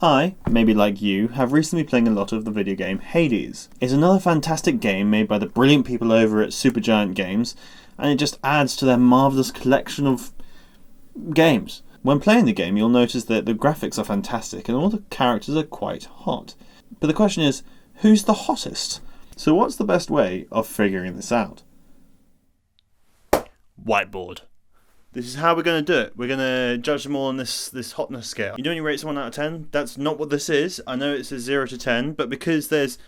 I, maybe like you, have recently been playing a lot of the video game Hades. It's another fantastic game made by the brilliant people over at Supergiant Games, and it just adds to their marvellous collection of games. When playing the game, you'll notice that the graphics are fantastic and all the characters are quite hot. But the question is, who's the hottest? So what's the best way of figuring this out? Whiteboard. This is how we're going to do it. We're going to judge them all on this hotness scale. You know when you rate someone out of 10? That's not what this is. I know it's a 0 to 10, but because there's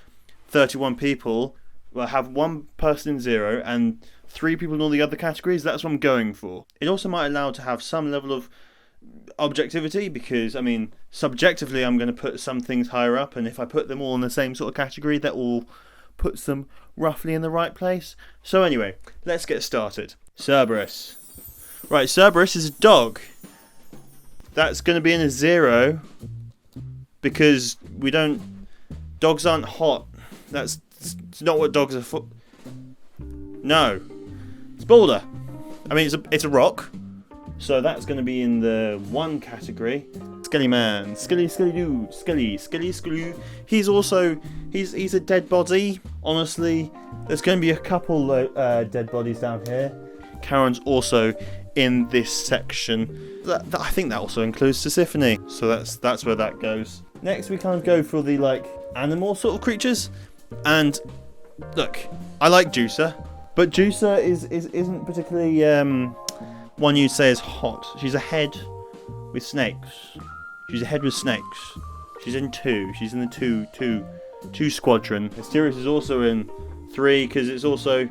31 people, we'll have one person in 0 and 3 people in all the other categories. That's what I'm going for. It also might allow to have some level of objectivity because, I mean, subjectively I'm going to put some things higher up, and if I put them all in the same sort of category, that all puts them roughly in the right place. So anyway, let's get started. Cerberus. Right, Cerberus is a dog. That's going to be in a 0 because dogs aren't hot. That's not what dogs are for. No. It's Boulder. I mean, it's a rock. So that's going to be in the 1 category. Skelly Man. Skelly. He's also, he's a dead body. Honestly, there's going to be a couple dead bodies down here. Charon's also in this section. I think that also includes Tisiphone. So that's where that goes. Next we kind of go for the animal sort of creatures. And look, I like Juicer. But Juicer isn't particularly one you'd say is hot. She's a head with snakes. She's in 2. She's in the 2 squadron. Mysterious is also in 3 because it's also,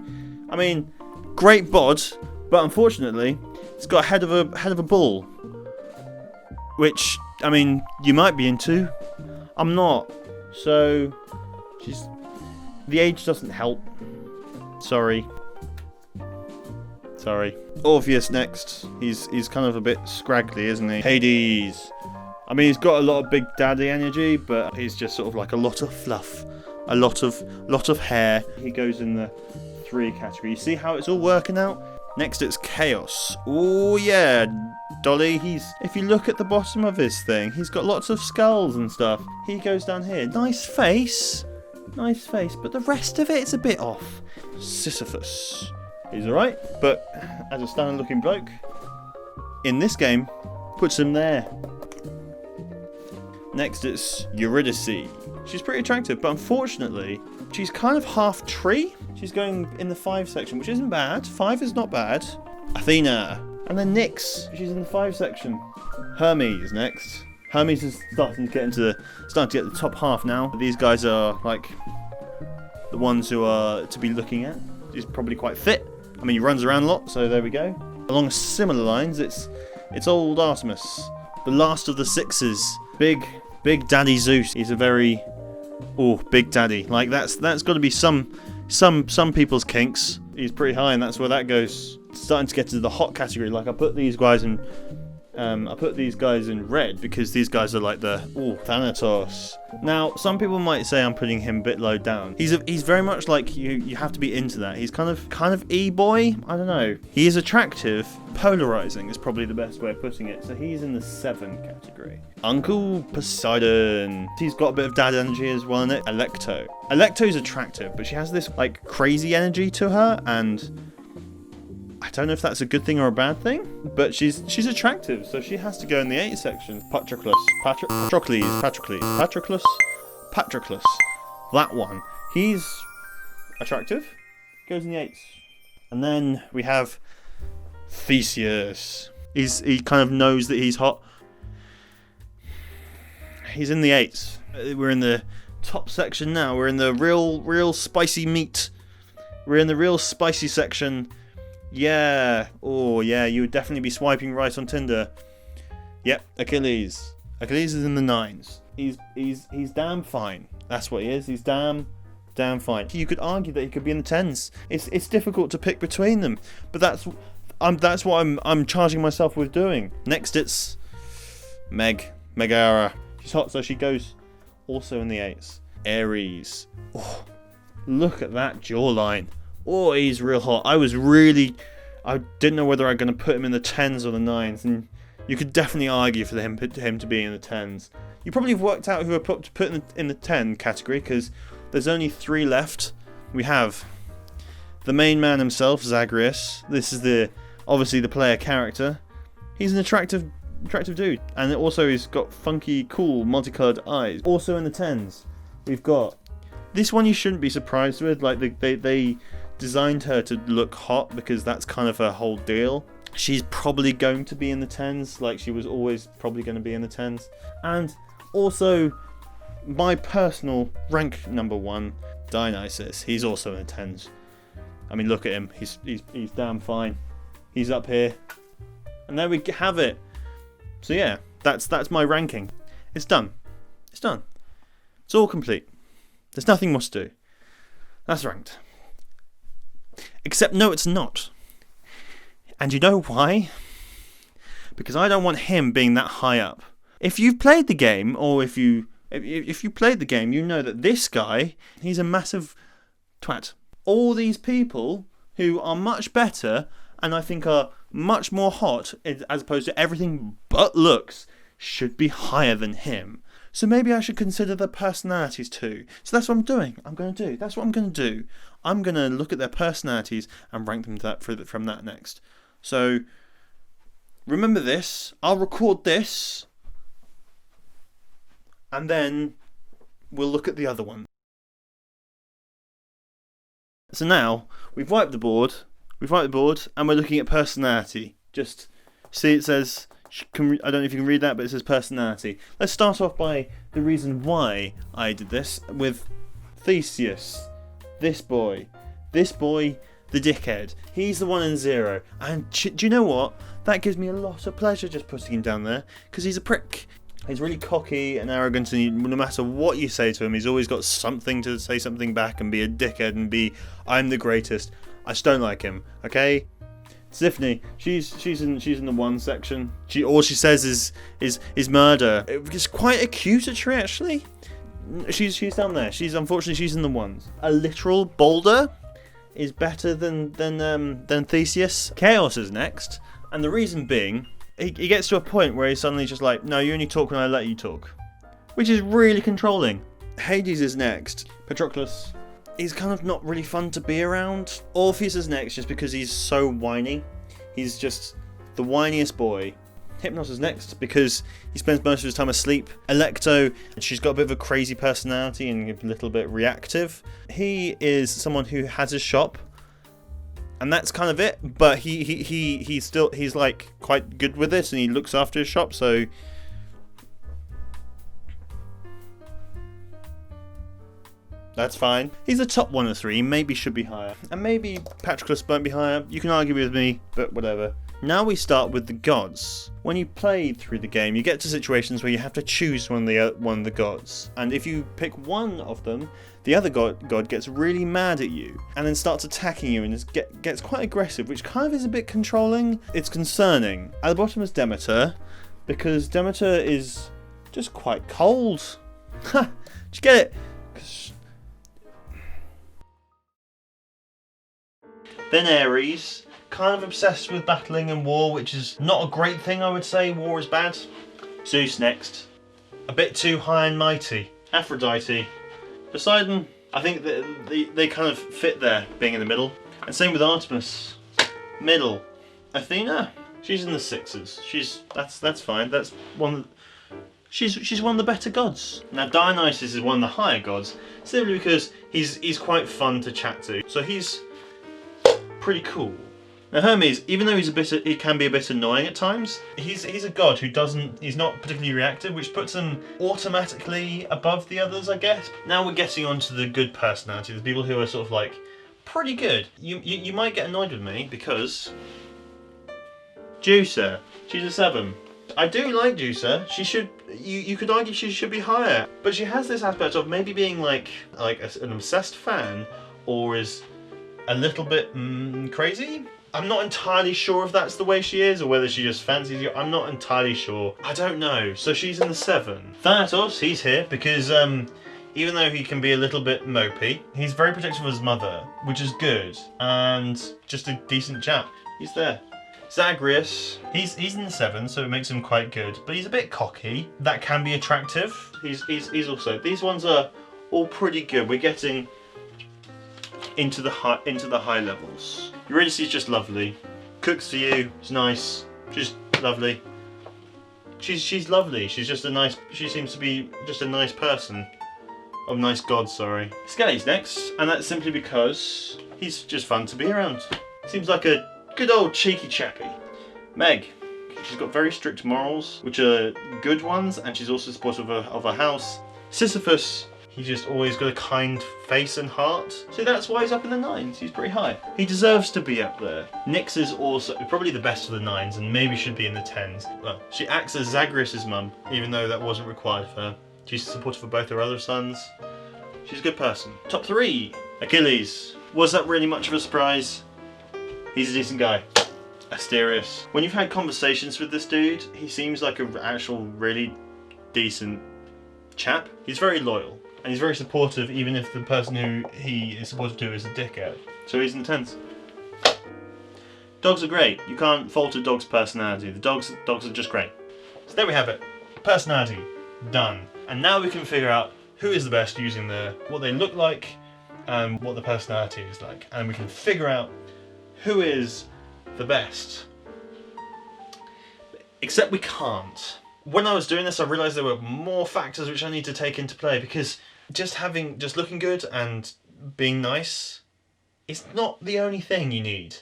I mean, great bod, but unfortunately it's got a head of a bull. Which, I mean, you might be into. I'm not. So the age doesn't help. Sorry. Orpheus next. He's kind of a bit scraggly, isn't he? Hades. I mean, he's got a lot of big daddy energy, but he's just sort of like a lot of fluff, a lot of hair. He goes in the 3 category. You see how it's all working out? Next it's Chaos. Oh yeah, Dolly. If you look at the bottom of his thing, he's got lots of skulls and stuff. He goes down here. Nice face, but the rest of it's a bit off. Sisyphus. He's alright, but as a standard looking bloke, in this game, puts him there. Next it's Eurydice. She's pretty attractive, but unfortunately, she's kind of half tree. She's going in the 5 section, which isn't bad. 5 is not bad. Athena. And then Nyx. She's in the 5 section. Hermes next. Hermes is starting to get the top half now. These guys are like the ones who are to be looking at. He's probably quite fit. I mean, he runs around a lot, so there we go. Along similar lines, it's old Artemis, the last of the 6s. Big Daddy Zeus. He's a very big daddy. Like that's got to be some people's kinks. He's pretty high, and that's where that goes. It's starting to get to the hot category. Like I put these guys in red because these guys are like the Thanatos. Now, some people might say I'm putting him a bit low down. He's very much like you have to be into that. He's kind of e-boy. I don't know. He is attractive. Polarizing is probably the best way of putting it. So he's in the 7 category. Uncle Poseidon. He's got a bit of dad energy as well in it. Alecto's attractive, but she has this like crazy energy to her, and I don't know if that's a good thing or a bad thing, but she's attractive, so she has to go in the 8 section. Patroclus. That one. He's attractive. Goes in the 8s. And then we have Theseus. He kind of knows that he's hot. He's in the 8s. We're in the top section now. We're in the real spicy meat. We're in the real spicy section. Yeah. Oh, yeah. You would definitely be swiping right on Tinder. Yep. Achilles. Achilles is in the 9s. He's damn fine. That's what he is. He's damn fine. You could argue that he could be in the 10s. It's difficult to pick between them, but that's what I'm charging myself with doing. Next, it's Megara. She's hot, so she goes also in the 8s. Ares. Oh, look at that jawline. Oh, he's real hot. I didn't know whether I'm going to put him in the 10s or the 9s, and you could definitely argue for him to be in the 10s. You probably have worked out who are put in the 10 category, because there's only 3 left. We have the main man himself, Zagreus. This is obviously the player character. He's an attractive dude, and also he's got funky, cool, multicolored eyes. Also in the 10s, we've got this one. You shouldn't be surprised with. Like they designed her to look hot because that's kind of her whole deal. She's probably going to be in the 10s, like she was always probably going to be in the 10s. And also, my personal rank number 1, Dionysus. He's also in the 10s. I mean, look at him. He's damn fine. He's up here. And there we have it. So yeah, that's my ranking. It's done. It's done. It's all complete. There's nothing more to do. That's ranked. Except no, it's not. And you know why? Because I don't want him being that high up. If you've played the game, or if you played the game, you know that this guy, he's a massive twat. All these people who are much better, and I think are much more hot, as opposed to everything but looks, should be higher than him. So maybe I should consider their personalities too. So that's what I'm doing. That's what I'm going to do. I'm going to look at their personalities and rank them from that next. So remember this. I'll record this. And then we'll look at the other one. So now we've wiped the board. And we're looking at personality. Just see, it says, I don't know if you can read that, but it says personality. Let's start off by the reason why I did this with Theseus. This boy, the dickhead. He's the 1 and 0. And do you know what? That gives me a lot of pleasure just putting him down there, because he's a prick. He's really cocky and arrogant, and no matter what you say to him, he's always got something to say something back and be a dickhead and be, I'm the greatest. I just don't like him, okay? Tiffany, she's in the 1 section. All she says is murder. It's quite accusatory, actually. She's down there. Unfortunately she's in the 1s. A literal boulder is better than Theseus. Chaos is next, and the reason being, he gets to a point where he's suddenly just like, no, you only talk when I let you talk, which is really controlling. Hades is next. Patroclus, he's kind of not really fun to be around. Orpheus is next just because he's so whiny. He's just the whiniest boy. Hypnos is next because he spends most of his time asleep. Electo, she's got a bit of a crazy personality and a little bit reactive. He is someone who has a shop, and that's kind of it. But he's like quite good with it, and he looks after his shop. So that's fine. He's a top 1 of 3. Maybe should be higher, and maybe Patroclus won't be higher. You can argue with me, but whatever. Now we start with the gods. When you play through the game, you get to situations where you have to choose one of the gods, and if you pick one of them, the other god gets really mad at you and then starts attacking you and gets quite aggressive, which kind of is a bit controlling. It's concerning. At the bottom is Demeter, because Demeter is just quite cold. Ha! Did you get it? Then Ares, kind of obsessed with battling and war, which is not a great thing, I would say. War is bad. Zeus next, a bit too high and mighty. Aphrodite. Poseidon, I think that they kind of fit there, being in the middle. And same with Artemis, middle. Athena, she's in the 6s. That's fine. That's one. She's one of the better gods. Now Dionysus is one of the higher gods, simply because he's quite fun to chat to. So he's pretty cool. Now Hermes, even though he can be a bit annoying at times, he's a god he's not particularly reactive, which puts him automatically above the others, I guess. Now we're getting onto the good personality, the people who are sort of like pretty good. You might get annoyed with me because Juicer, she's a 7. I do like Juicer. You could argue she should be higher, but she has this aspect of maybe being like an obsessed fan, or is a little bit crazy. I'm not entirely sure if that's the way she is, or whether she just fancies you. I'm not entirely sure. I don't know. So she's in the 7. Thanatos, he's here because even though he can be a little bit mopey, he's very protective of his mother, which is good, and just a decent chap. He's there. Zagreus, he's in the 7, so it makes him quite good, but he's a bit cocky. That can be attractive. He's also, these ones are all pretty good. We're getting into the high levels. Eurydice's just lovely. Cooks for you. She's nice. She's lovely. She's lovely. She's just a nice. She seems to be just a nice person. Oh, nice god, sorry. Skelly's next, and that's simply because he's just fun to be around. Seems like a good old cheeky chappy. Meg. She's got very strict morals, which are good ones, and she's also supportive of her house. Sisyphus, he's just always got a kind face and heart. So that's why he's up in the 9s. He's pretty high. He deserves to be up there. Nyx is also probably the best of the 9s, and maybe should be in the 10s. Well, she acts as Zagreus' mum, even though that wasn't required for her. She's supportive of both her other sons. She's a good person. Top 3. Achilles. Was that really much of a surprise? He's a decent guy. Asterius. When you've had conversations with this dude, he seems like an actual really decent chap. He's very loyal, and he's very supportive even if the person who he is supported to is a dickhead. So he's intense. Dogs are great. You can't fault a dog's personality. The dogs are just great. So there we have it. Personality. Done. And now we can figure out who is the best using what they look like and what the personality is like. And we can figure out who is the best. Except we can't. When I was doing this, I realised there were more factors which I need to take into play, because just looking good and being nice is not the only thing you need.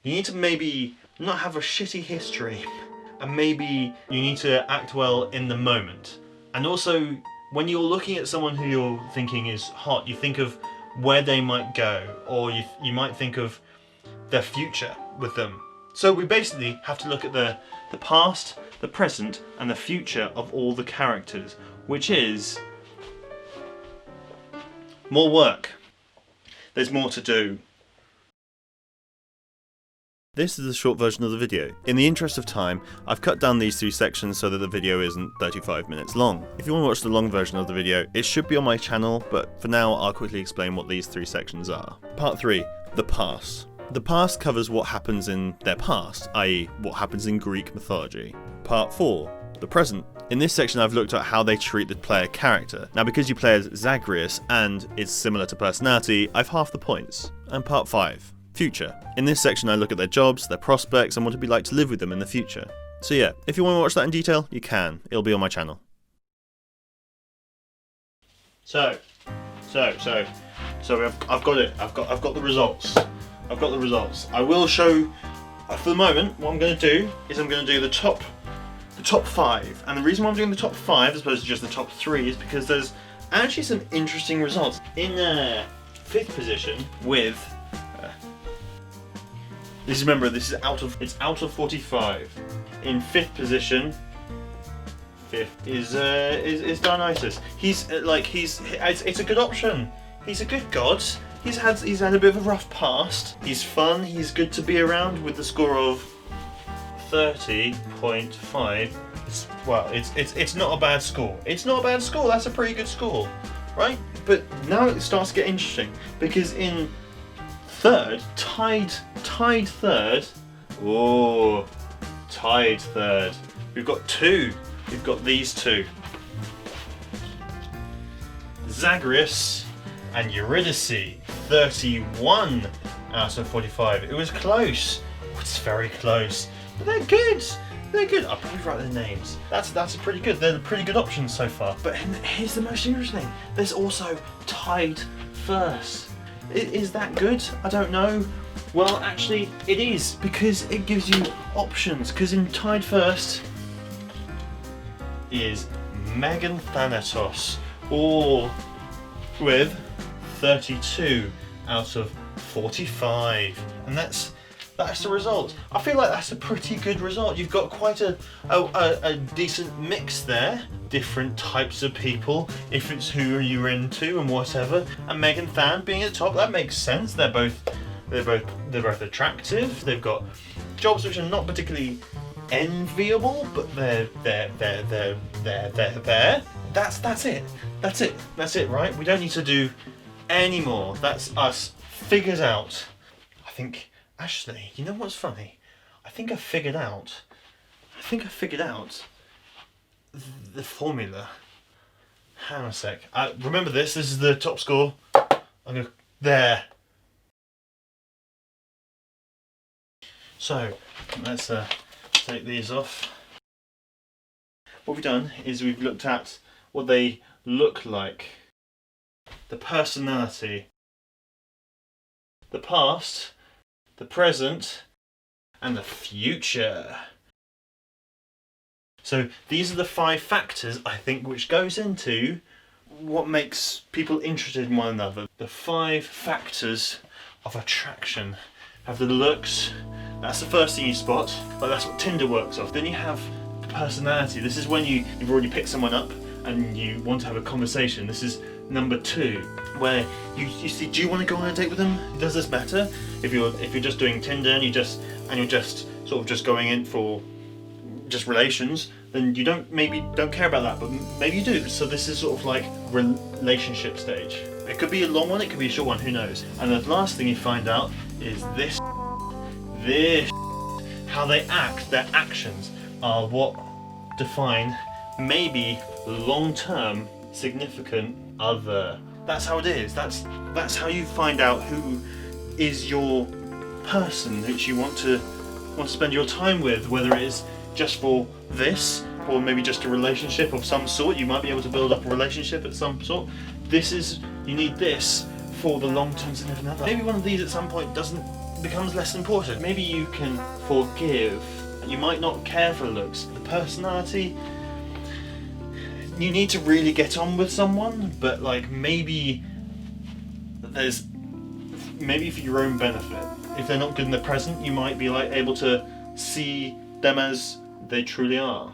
You need to maybe not have a shitty history, and maybe you need to act well in the moment. And also, when you're looking at someone who you're thinking is hot, you think of where they might go, or you might think of their future with them. So we basically have to look at the past, the present, and the future of all the characters, which is more work. There's more to do. This is the short version of the video. In the interest of time, I've cut down these 3 sections so that the video isn't 35 minutes long. If you want to watch the long version of the video, it should be on my channel, but for now I'll quickly explain what these 3 sections are. Part 3. The past. The past covers what happens in their past, i.e. what happens in Greek mythology. Part 4. The present. In this section I've looked at how they treat the player character. Now because you play as Zagreus and it's similar to personality, I've halved the points. And Part 5. Future. In this section I look at their jobs, their prospects, and what it'd be like to live with them in the future. So yeah, if you want to watch that in detail, you can. It'll be on my channel. So I've got it. I've got the results. I've got the results. I will show, for the moment, what I'm going to do is I'm going to do the top 5. And the reason why I'm doing the top 5 as opposed to just the top 3 is because there's actually some interesting results. In 5th position with, remember this is out of 45. In 5th position, 5th is Dionysus. It's a good option. He's a good god. He's had a bit of a rough past. He's fun. He's good to be around with the score of 30.5. It's not a bad score. It's not a bad score. That's a pretty good score, right? But now it starts to get interesting because in 3rd, tied 3rd. Oh, tied 3rd. We've got 2. We've got these 2. Zagreus and Eurydice. 31 out of 45. It was close. It's very close. But they're good. They're good. I'll probably write their names. That's pretty good. They're pretty good options so far. But here's the most interesting thing. There's also tied first. Is that good? I don't know. Well, actually, it is, because it gives you options. Because in tied first is Megan Thanatos, all with 32 out of 45, and that's the result. I feel like that's a pretty good result. You've got quite a decent mix there, different types of people, if it's who you're into and whatever. And Megan Than being at the top, that makes sense. They're both attractive. They've got jobs which are not particularly enviable, but they're there. That's it, right? We don't need to do any more. That's us figured out. I think, actually, you know what's funny? I think I figured out the formula. Hang on a sec. Remember this is the top score. I'm gonna, there. So, let's take these off. What we've done is we've looked at what they look like. The personality. The past, the present, and the future. So these are the 5 factors, I think, which goes into what makes people interested in one another. The 5 factors of attraction. Have the looks, that's the first thing you spot, but that's what Tinder works off. Then you have the personality. This is when you've already picked someone up and you want to have a conversation. This is number 2, where you see, do you want to go on a date with them? Does this matter? If you're just doing Tinder and you're just sort of just going in for just relations, then you maybe don't care about that, but maybe you do. So this is sort of like relationship stage. It could be a long one, it could be a short one, who knows? And the last thing you find out is this, how they act, their actions are what define maybe long-term significant other. That's how it is. That's how you find out who is your person that you want to spend your time with, whether it is just for this or maybe just a relationship of some sort. You might be able to build up a relationship at some sort. You need this for the long-term significant other. Maybe one of these at some point becomes less important. Maybe you can forgive. You might not care for looks. The personality, you need to really get on with someone, but like maybe for your own benefit. If they're not good in the present, you might be like able to see them as they truly are.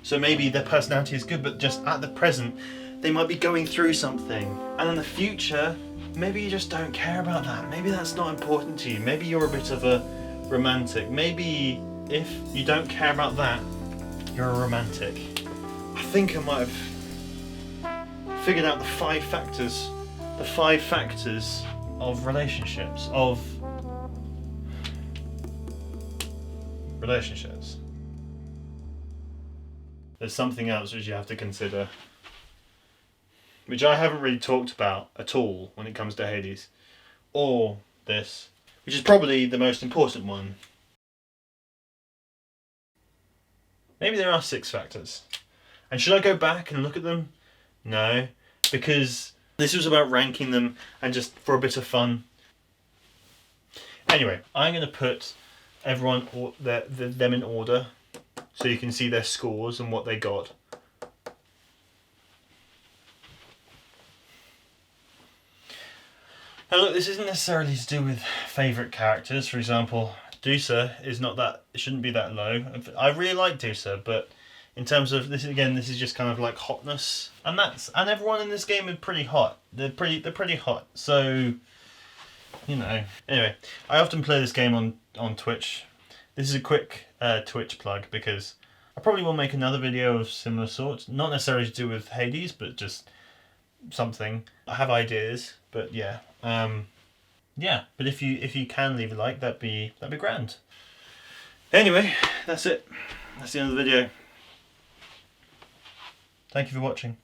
So maybe their personality is good, but just at the present, they might be going through something. And in the future, maybe you just don't care about that. Maybe that's not important to you. Maybe you're a bit of a romantic. Maybe if you don't care about that, you're a romantic. I think I might have figured out the 5 factors of relationships, There's something else which you have to consider, which I haven't really talked about at all when it comes to Hades, or this, which is probably the most important one. Maybe there are 6 factors. And should I go back and look at them? No, because this was about ranking them and just for a bit of fun. Anyway, I'm going to put everyone them in order so you can see their scores and what they got. Now look, this isn't necessarily to do with favourite characters. For example, Dusa shouldn't be that low. I really like Dusa, but in terms of this, again, this is just kind of like hotness, and everyone in this game is pretty hot. They're pretty hot. So, you know. Anyway, I often play this game on Twitch. This is a quick Twitch plug because I probably will make another video of similar sorts, not necessarily to do with Hades, but just something. I have ideas, but yeah. Yeah, but if you can leave a like, that'd be grand. Anyway, that's it. That's the end of the video. Thank you for watching.